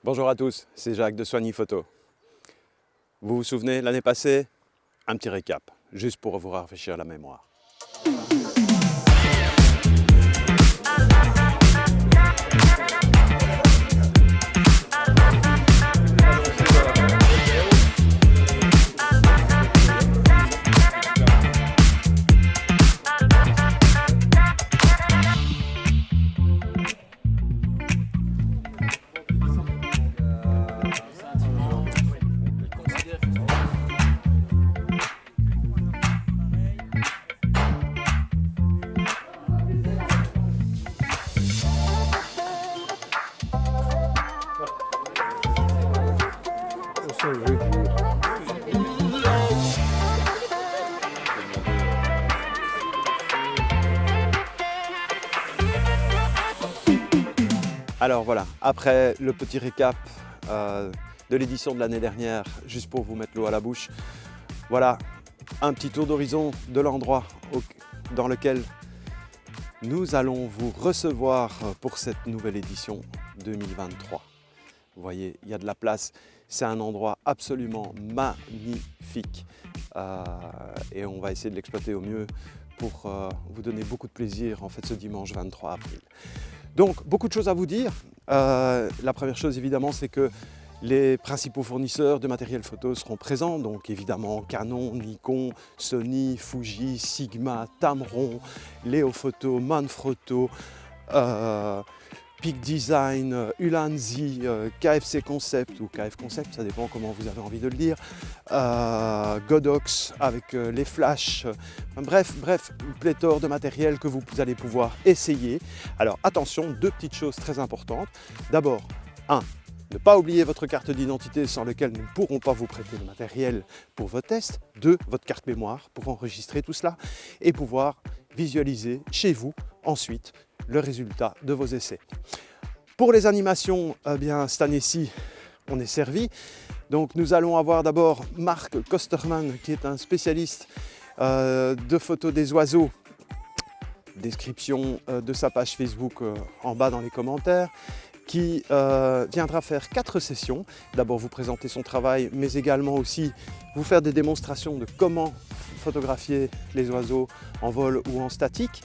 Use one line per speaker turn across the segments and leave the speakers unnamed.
Bonjour à tous, c'est Jacques de Soigny Photo. Vous vous souvenez, l'année passée, un petit récap, juste pour vous rafraîchir la mémoire. Alors voilà, après le petit récap de l'édition de l'année dernière, juste pour vous mettre l'eau à la bouche, voilà un petit tour d'horizon de l'endroit dans lequel nous allons vous recevoir pour cette nouvelle édition 2023. Vous voyez, il y a de la place, c'est un endroit absolument magnifique et on va essayer de l'exploiter au mieux pour vous donner beaucoup de plaisir en fait ce dimanche 23 avril. Donc beaucoup de choses à vous dire. La première chose évidemment c'est que les principaux fournisseurs de matériel photo seront présents, donc évidemment Canon, Nikon, Sony, Fuji, Sigma, Tamron, Leofoto, Manfrotto, Peak Design, Ulanzi, KFC Concept ou KF Concept, ça dépend comment vous avez envie de le dire, Godox avec les flashs, bref, une pléthore de matériel que vous allez pouvoir essayer. Alors attention, deux petites choses très importantes. D'abord, ne pas oublier votre carte d'identité sans laquelle nous ne pourrons pas vous prêter le matériel pour vos tests. 2, votre carte mémoire pour enregistrer tout cela et pouvoir visualiser chez vous ensuite le résultat de vos essais. Pour les animations, eh bien, cette année-ci, on est servi. Donc nous allons avoir d'abord Marc Kosterman qui est un spécialiste de photos des oiseaux. Description de sa page Facebook en bas dans les commentaires, qui viendra faire 4 sessions. D'abord vous présenter son travail, mais également aussi vous faire des démonstrations de comment photographier les oiseaux en vol ou en statique.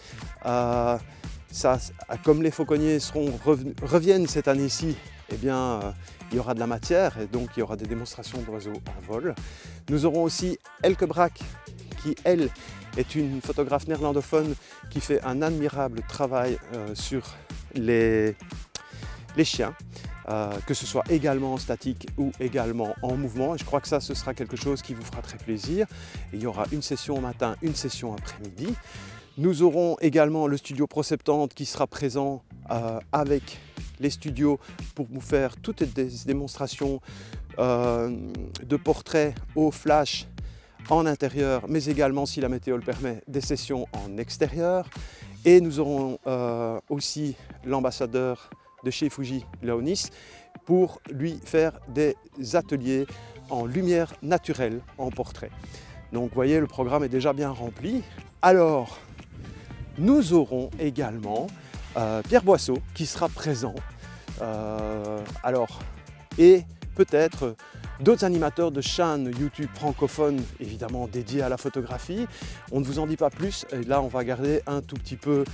Ça, comme les fauconniers reviennent cette année-ci, eh bien, il y aura de la matière et donc il y aura des démonstrations d'oiseaux en vol. Nous aurons aussi Elke Braak, qui elle est une photographe néerlandophone qui fait un admirable travail sur les chiens, que ce soit également en statique ou également en mouvement. Et je crois que ça, ce sera quelque chose qui vous fera très plaisir. Et il y aura une session au matin, une session après-midi. Nous aurons également le studio Pro 70 qui sera présent avec les studios pour vous faire toutes des démonstrations de portraits au flash en intérieur, mais également, si la météo le permet, des sessions en extérieur. Et nous aurons aussi l'ambassadeur de chez Fuji, Léonis, pour lui faire des ateliers en lumière naturelle en portrait. Donc vous voyez, le programme est déjà bien rempli. Alors, nous aurons également Pierre Boisseau qui sera présent. Et peut-être d'autres animateurs de chaînes YouTube francophones, évidemment dédiés à la photographie. On ne vous en dit pas plus, et là on va garder un tout petit peu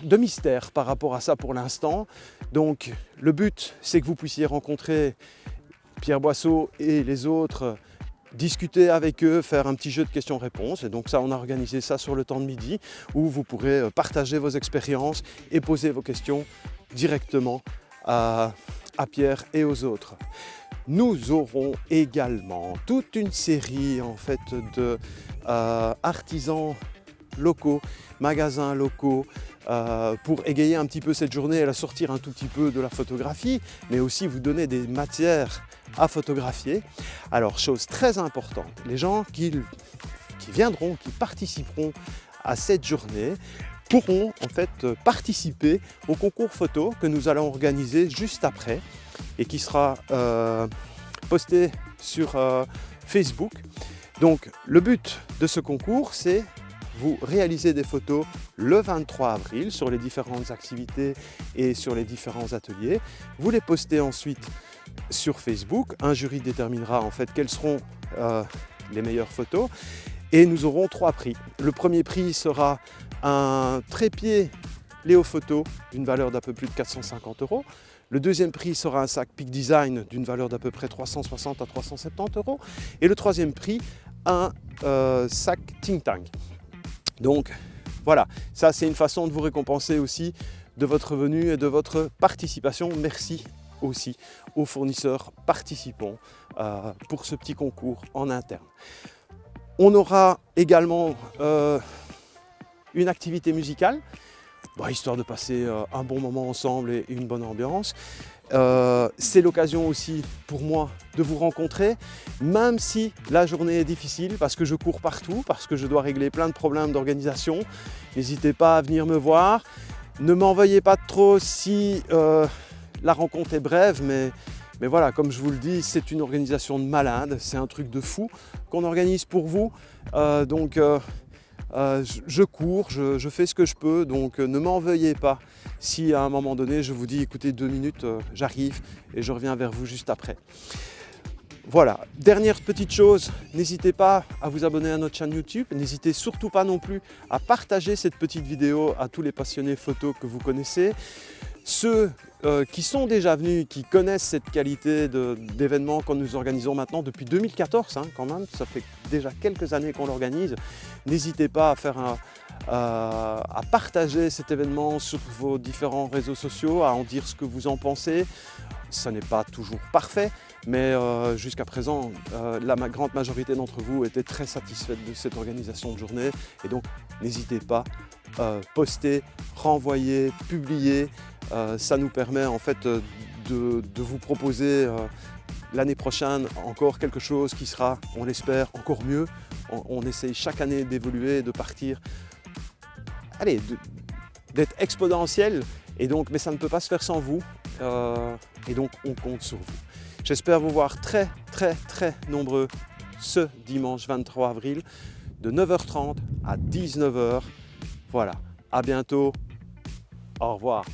de mystère par rapport à ça pour l'instant. Donc le but c'est que vous puissiez rencontrer Pierre Boisseau et les autres, discuter avec eux, faire un petit jeu de questions-réponses. Et donc ça, on a organisé ça sur le temps de midi où vous pourrez partager vos expériences et poser vos questions directement à Pierre et aux autres. Nous aurons également toute une série en fait de artisans locaux, magasins locaux, pour égayer un petit peu cette journée et la sortir un tout petit peu de la photographie, mais aussi vous donner des matières à photographier. Alors, chose très importante, les gens qui viendront, qui participeront à cette journée, pourront en fait participer au concours photo que nous allons organiser juste après et qui sera posté sur Facebook. Donc, le but de ce concours, c'est vous réalisez des photos le 23 avril sur les différentes activités et sur les différents ateliers. Vous les postez ensuite sur Facebook. Un jury déterminera en fait quelles seront les meilleures photos et nous aurons 3 prix. Le premier prix sera un trépied Léo Photo d'une valeur d'à peu plus de 450 €. Le deuxième prix sera un sac Peak Design d'une valeur d'à peu près 360 à 370 €. Et le troisième prix, un sac Ting Tang. Donc voilà, ça c'est une façon de vous récompenser aussi de votre venue et de votre participation. Merci aussi aux fournisseurs participants pour ce petit concours en interne. On aura également une activité musicale, histoire de passer un bon moment ensemble et une bonne ambiance. C'est l'occasion aussi pour moi de vous rencontrer, même si la journée est difficile, parce que je cours partout, parce que je dois régler plein de problèmes d'organisation. N'hésitez pas à venir me voir. Ne m'en veuillez pas trop si la rencontre est brève, mais voilà, comme je vous le dis, c'est une organisation de malade, c'est un truc de fou qu'on organise pour vous. Je cours, je fais ce que je peux, donc ne m'en veuillez pas si à un moment donné je vous dis écoutez 2 minutes, j'arrive et je reviens vers vous juste après. Voilà, dernière petite chose, n'hésitez pas à vous abonner à notre chaîne YouTube, n'hésitez surtout pas non plus à partager cette petite vidéo à tous les passionnés photos que vous connaissez. Ceux qui sont déjà venus, qui connaissent cette qualité d'événements que nous organisons maintenant depuis 2014, quand même, ça fait déjà quelques années qu'on l'organise. N'hésitez pas à partager cet événement sur vos différents réseaux sociaux, à en dire ce que vous en pensez. Ça n'est pas toujours parfait, mais jusqu'à présent, la grande majorité d'entre vous étaient très satisfaite de cette organisation de journée. Et donc, n'hésitez pas, postez, renvoyez, publiez. Ça nous permet en fait de vous proposer l'année prochaine encore quelque chose qui sera, on l'espère, encore mieux. On essaye chaque année d'évoluer, de partir, d'être exponentiel. Et donc, mais ça ne peut pas se faire sans vous. Et donc, on compte sur vous. J'espère vous voir très, très, très nombreux ce dimanche 23 avril de 9h30 à 19h. Voilà, à bientôt. Au revoir.